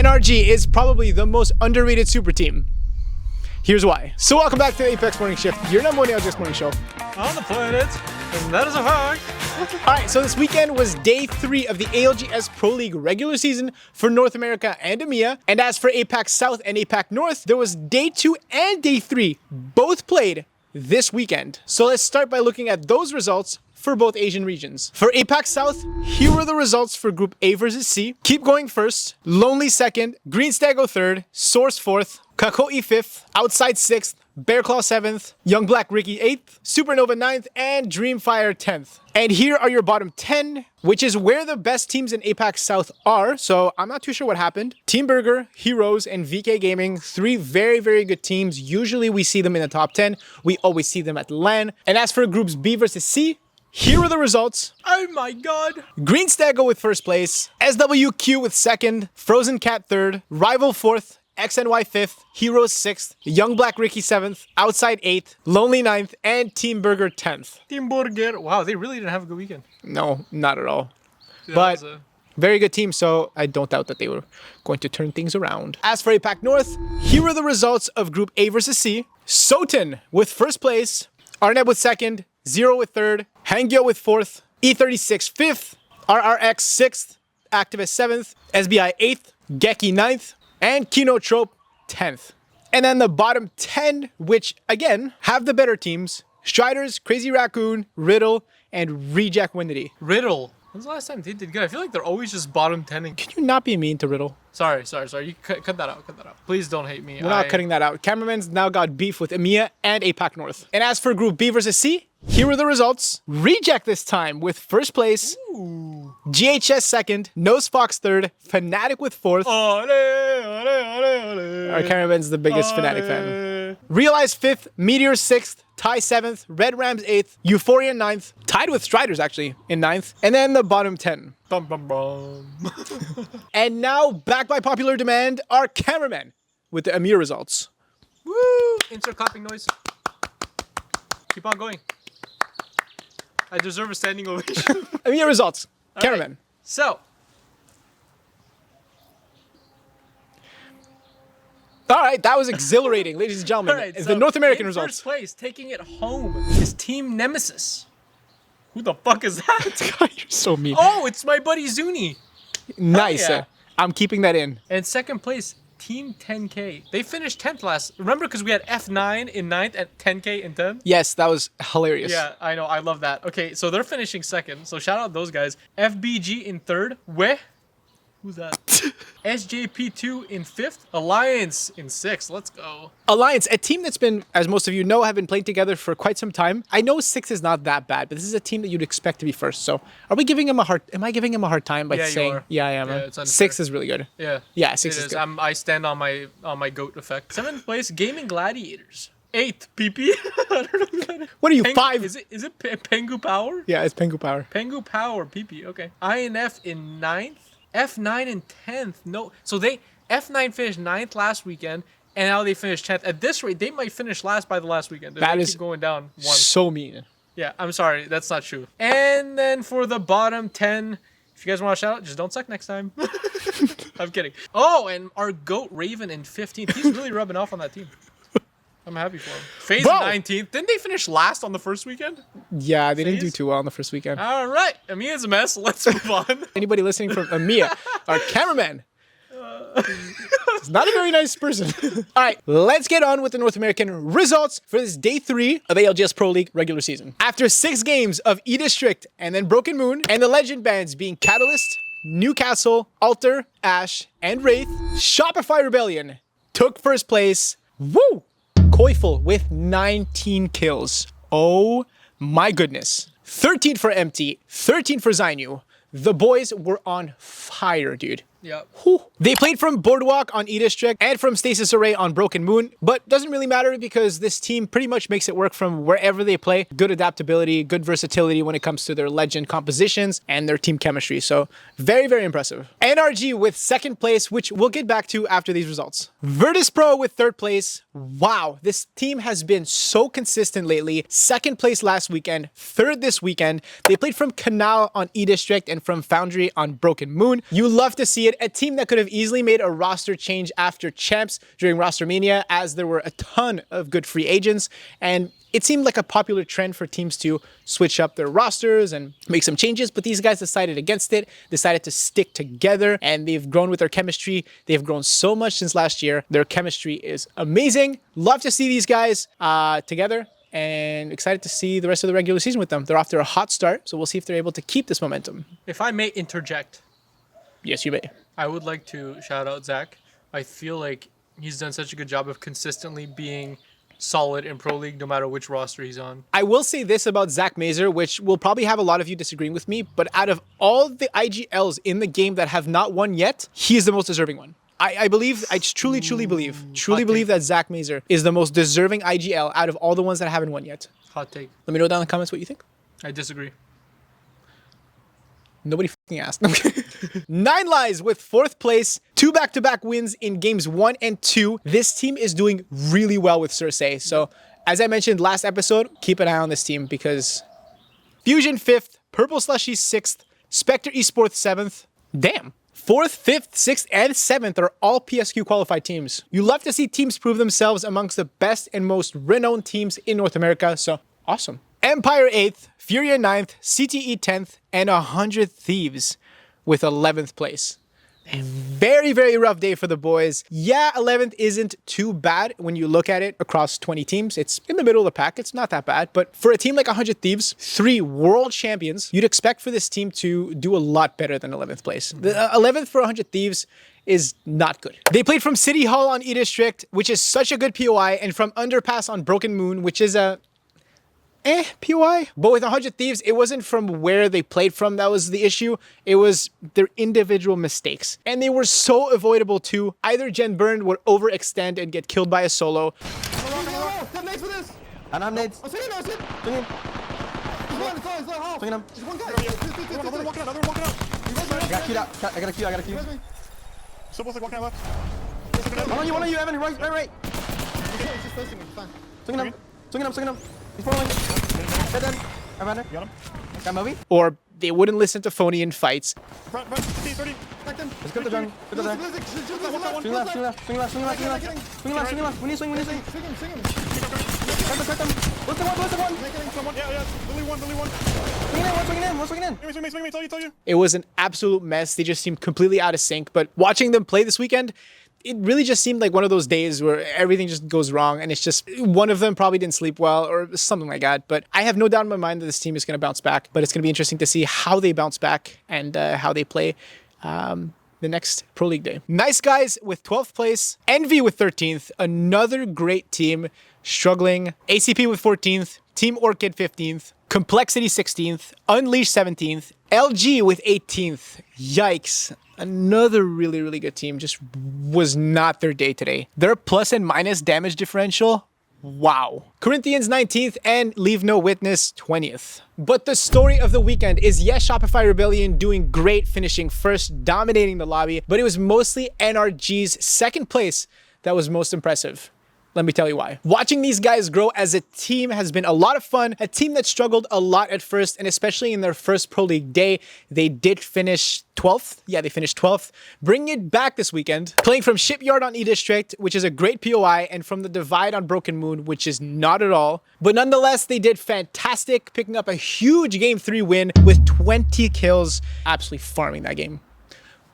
NRG is probably the most underrated super team. Here's why. So welcome back to the Apex Morning Shift, your number one ALGS morning show. On the planet, and that is a fact. Alright, so this weekend was day 3 of the ALGS Pro League regular season for North America and EMEA. And as for APAC South and APAC North, there was day 2 and day 3, both played this weekend. So let's start by looking at those results for both Asian regions. For APAC South, here are the results for Group A versus C. Keep Going first, Lonely second, Green Stago third, Source fourth, Kakoi fifth, Outside sixth, Bearclaw 7th, Young Black Ricky 8th, Supernova 9th, and Dreamfire 10th. And here are your bottom 10, which is where the best teams in APAC South are. So I'm not too sure what happened. Team Burger, Heroes, and VK Gaming, 3 very, very good teams. Usually we see them in the top 10. We always see them at LAN. And as for Groups B versus C, here are the results. Oh my god. Green Stago with first place, SWQ with second, Frozen Cat third, Rival fourth, XNY 5th, Heroes 6th, Young Black Ricky 7th, Outside 8th, Lonely 9th, and Team Burger 10th. Team Burger. Wow, they really didn't have a good weekend. No, not at all. Yeah, but very good team, so I don't doubt that they were going to turn things around. As for APAC North, here are the results of Group A versus C. Soten with first place, Arneb with second, Zero with third, Hangyo with fourth, E36 5th, RRX 6th, Activist 7th, SBI 8th, Geki 9th, and KeanuJTV 10th. And then the bottom 10, which again have the better teams: Striders, Crazy Raccoon, Riddle, and Reject Winity. Riddle. When's the last time they did good? I feel like they're always just bottom 10ing. Can you not be mean to Riddle? Sorry. You cut that out. Please don't hate me. We're not cutting that out. Cameraman's now got beef with EMEA and APAC North. And as for Group B versus C, here are the results. Reject this time with first place. Ooh. GHS second, Nosefox third, Fnatic with fourth. Ole, ole, ole, ole. Our Cameraman's the biggest Fnatic fan. Realize 5th, Meteor 6th, Ty 7th, Red Rams 8th, Euphoria 9th, tied with Striders actually in 9th, and then the bottom 10. Bum, bum, bum. And now, back by popular demand, our Cameraman with the EMEA results. Woo! Insert clapping noise. Keep on going. I deserve a standing ovation. EMEA results. Cameraman. Right. So. All right, that was exhilarating, ladies and gentlemen. Right, The North American results. First place, taking it home, is Team Nemesis. Who the fuck is that? God, you're so mean. Oh, it's my buddy Zuni. Nice. Yeah. I'm keeping that in. And second place, Team 10K. They finished 10th last. Remember, because we had F9 in 9th and 10K in 10th? Yes, that was hilarious. Yeah, I know. I love that. Okay, so they're finishing second. So shout out those guys. FBG in third. Weh? Who's that? SJP2 in 5th. Alliance in 6th. Let's go. Alliance, a team that's been, as most of you know, have been playing together for quite some time. I know 6th is not that bad, but this is a team that you'd expect to be first. So are we giving him a hard... Am I giving him a hard time by saying... You are. Yeah, I am. Yeah, it's unfair. 6 is really good. Yeah. Yeah, 6 is good. I stand on my goat effect. 7th place, Gaming Gladiators. 8th, PP. I don't know who that is. What are you, 5? Is it Pengu Power? Yeah, it's Pengu Power. Pengu Power, PP. Okay. INF in 9th. F9 in 10th. No. So F9 finished 9th last weekend, and now they finished 10th. At this rate, they might finish last by the last weekend. That is keep going down one. So mean. Yeah, I'm sorry. That's not true. And then for the bottom 10, if you guys want to shout out, just don't suck next time. I'm kidding. Oh, and our GOAT Raven in 15th. He's really rubbing off on that team. I'm happy for him. FaZe in 19th. Didn't they finish last on the first weekend? Yeah, they didn't do too well on the first weekend. All right. EMEA's a mess. Let's move on. Anybody listening from EMEA, our Cameraman, is not a very nice person. All right, let's get on with the North American results for this day 3 of ALGS Pro League regular season. After 6 games of E-District and then Broken Moon, and the legend bands being Catalyst, Newcastle, Alter, Ash, and Wraith, Shopify Rebellion took first place. Woo! Koyful with 19 kills. Oh my goodness. 13 for MT, 13 for Zainu. The boys were on fire, dude. Yep. Whew. They played from Boardwalk on E-District and from Stasis Array on Broken Moon, but doesn't really matter because this team pretty much makes it work from wherever they play. Good adaptability, good versatility when it comes to their legend compositions and their team chemistry. So very, very impressive. NRG with second place, which we'll get back to after these results. Virtus Pro with third place. Wow, this team has been so consistent lately. Second place last weekend, third this weekend. They played from Canal on E-District and from Foundry on Broken Moon. You love to see see it. A team that could have easily made a roster change after champs during roster mania, as there were a ton of good free agents, and it seemed like a popular trend for teams to switch up their rosters and make some changes, but these guys decided against it, decided to stick together, and they've grown with their chemistry. They've grown so much since last year. Their chemistry is amazing. Love to see these guys together, and excited to see the rest of the regular season with them. They're off to a hot start, so we'll see if they're able to keep this momentum. If I may interject. Yes, you may. I would like to shout out Zach. I feel like he's done such a good job of consistently being solid in Pro League no matter which roster he's on. I will say this about Zachmazer, which will probably have a lot of you disagreeing with me, but out of all the IGLs in the game that have not won yet, he is the most deserving one. I believe, I truly believe that Zachmazer is the most deserving IGL out of all the ones that haven't won yet. Hot take. Let me know down in the comments what you think. I disagree. Nobody fucking asked. 9 Lives with 4th place, 2 back-to-back wins in games 1 and 2. This team is doing really well with Cersei. So, as I mentioned last episode, keep an eye on this team because Fusion 5th, Purple Slushy 6th, Spectre Esports 7th. Damn. 4th, 5th, 6th, and 7th are all PSQ qualified teams. You love to see teams prove themselves amongst the best and most renowned teams in North America, so awesome. Empire 8th, Furia 9th, CTE 10th, and 100 Thieves with 11th place. Very, very rough day for the boys. Yeah, 11th isn't too bad when you look at it across 20 teams. It's in the middle of the pack. It's not that bad. But for a team like 100 Thieves, 3 world champions, you'd expect for this team to do a lot better than 11th place. The 11th for 100 Thieves is not good. They played from City Hall on E-District, which is such a good POI, and from Underpass on Broken Moon, which is a POI. But with 100 Thieves, it wasn't from where they played from that was the issue. It was their individual mistakes. And they were so avoidable too. Either Jen Byrne would overextend and get killed by a solo. And I'm nades. I'm swinging him. Swing him. Swing him. There's one guy. Another walking out. I got queued out. I got a queue. Still both like walking out left. One of you, Evan. Right. He's just facing me. Fine. Swing him. He's falling. Dead. I'm under. Got him. Got Moby. Or they wouldn't listen to phony in fights. Front. T30. Back them. Let's go to the jungle. Go to the Swing left. We need swing. Swing him. Cut them. What's the one? Yeah. Billy one. Swing in. Swing me. Tell you. It was an absolute mess. They just seemed completely out of sync. But watching them play this weekend, it really just seemed like one of those days where everything just goes wrong and it's just one of them probably didn't sleep well or something like that. But I have no doubt in my mind that this team is going to bounce back. But it's going to be interesting to see how they bounce back and how they play the next Pro League day. Nice Guys with 12th place. Envy with 13th. Another great team struggling. ACP with 14th. Team Orchid 15th. Complexity 16th. Unleash 17th. LG with 18th. Yikes. Another really, really good team. Just was not their day today. Their plus and minus damage differential, wow. Corinthians 19th and Leave No Witness 20th. But the story of the weekend is, yes, Shopify Rebellion doing great, finishing first, dominating the lobby, but it was mostly NRG's 2nd place that was most impressive. Let me tell you why. Watching these guys grow as a team has been a lot of fun. A team that struggled a lot at first, and especially in their first Pro League day, they did finish 12th. Yeah, they finished 12th. Bringing it back this weekend. Playing from Shipyard on E-District, which is a great POI, and from the Divide on Broken Moon, which is not at all. But nonetheless, they did fantastic, picking up a huge Game 3 win with 20 kills. Absolutely farming that game.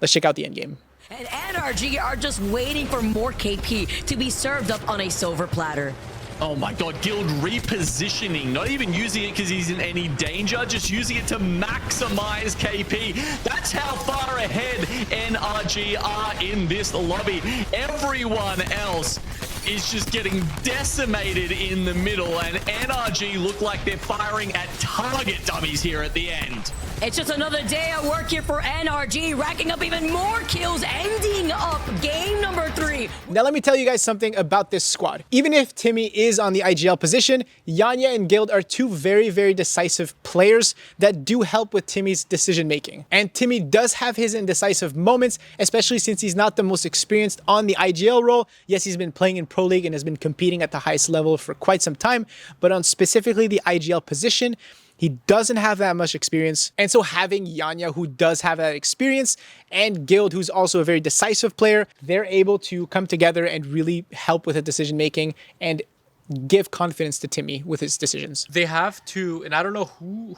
Let's check out the end game. And NRG are just waiting for more KP to be served up on a silver platter. Oh my god, Guild repositioning, not even using it because he's in any danger, just using it to maximize KP. That's how far ahead NRG are in this lobby. Everyone else is just getting decimated in the middle, and NRG look like they're firing at target dummies here at the end. It's just another day at work here for NRG, racking up even more kills, ending up game number 3. Now let me tell you guys something about this squad. Even if Timmy is on the IGL position, Yanya and Guild are 2 very, very decisive players that do help with Timmy's decision making. And Timmy does have his indecisive moments, especially since he's not the most experienced on the IGL role. Yes, he's been playing in Pro League and has been competing at the highest level for quite some time, but on specifically the IGL position, He doesn't have that much experience. And so having Yanya, who does have that experience, and Guild, who's also a very decisive player, they're able to come together and really help with the decision making and give confidence to Timmy with his decisions. They have to, and I don't know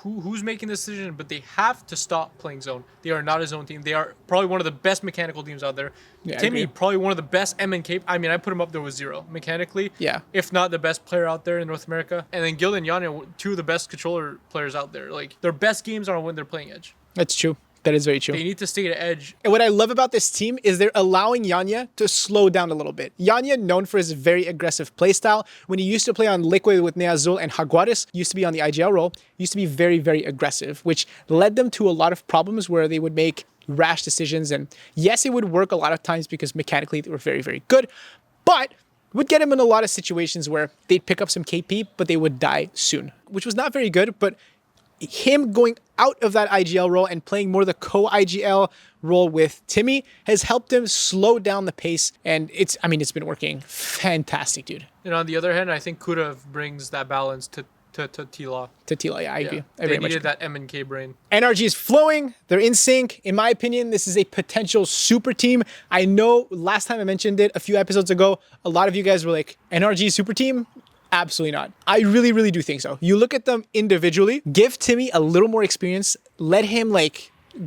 who's making the decision, but they have to stop playing zone. They are not a zone team. They are probably one of the best mechanical teams out there. Yeah, Timmy, probably one of the best MNK. I mean, I put him up there with 0 mechanically. Yeah. If not the best player out there in North America. And then Gil and Yanya, 2 of the best controller players out there. Like, their best games are when they're playing Edge. That's true. That is very true. They need to stay to Edge. And what I love about this team is they're allowing Yanya to slow down a little bit. Yanya, known for his very aggressive playstyle, when he used to play on Liquid with Neazul and Jaguares, used to be on the IGL role, used to be very, very aggressive, which led them to a lot of problems where they would make rash decisions. And yes, it would work a lot of times because mechanically they were very, very good, but would get him in a lot of situations where they'd pick up some KP, but they would die soon, which was not very good. But him going out of that IGL role and playing more the co-IGL role with Timmy has helped him slow down the pace. And it's been working fantastic, dude. And on the other hand, I think Kuda brings that balance to T-Law. To Tila, yeah, I agree. I They very much needed agree. that M&K brain. NRG is flowing. They're in sync. In my opinion, this is a potential super team. I know last time I mentioned it a few episodes ago, a lot of you guys were like, NRG super team? Absolutely not. I really, really do think so. You look at them individually, give Timmy a little more experience, let him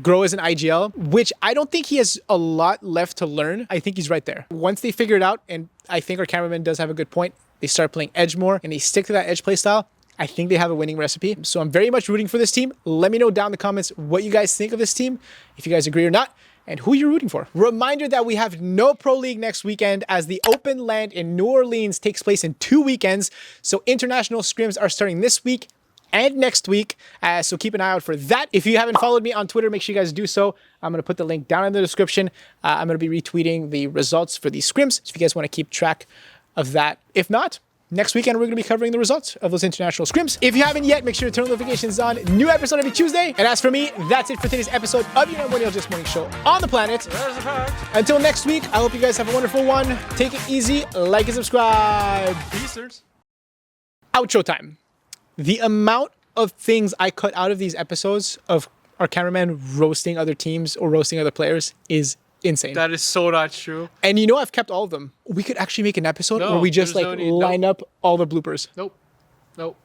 grow as an IGL, which I don't think he has a lot left to learn. I think he's right there. Once they figure it out, and I think our cameraman does have a good point, they start playing Edge more and they stick to that Edge playstyle, I think they have a winning recipe. So I'm very much rooting for this team. Let me know down in the comments what you guys think of this team, if you guys agree or not, and who you're rooting for. Reminder that we have no Pro League next weekend as the Open Land in New Orleans takes place in 2 weekends. So international scrims are starting this week and next week. So keep an eye out for that. If you haven't followed me on Twitter, make sure you guys do so. I'm going to put the link down in the description. I'm going to be retweeting the results for these scrims. So if you guys want to keep track of that. If not, next weekend, we're going to be covering the results of those international scrims. If you haven't yet, make sure to turn notifications on. New episode every Tuesday. And as for me, that's it for today's episode of your number one Just Morning Show on the planet. There's a fact. Until next week, I hope you guys have a wonderful one. Take it easy, like and subscribe. Peacers. Outro time. The amount of things I cut out of these episodes of our cameraman roasting other teams or roasting other players is insane. That is so not true. And you know I've kept all of them. We could actually make an episode No, where we just there's no need. line up all the bloopers. Nope.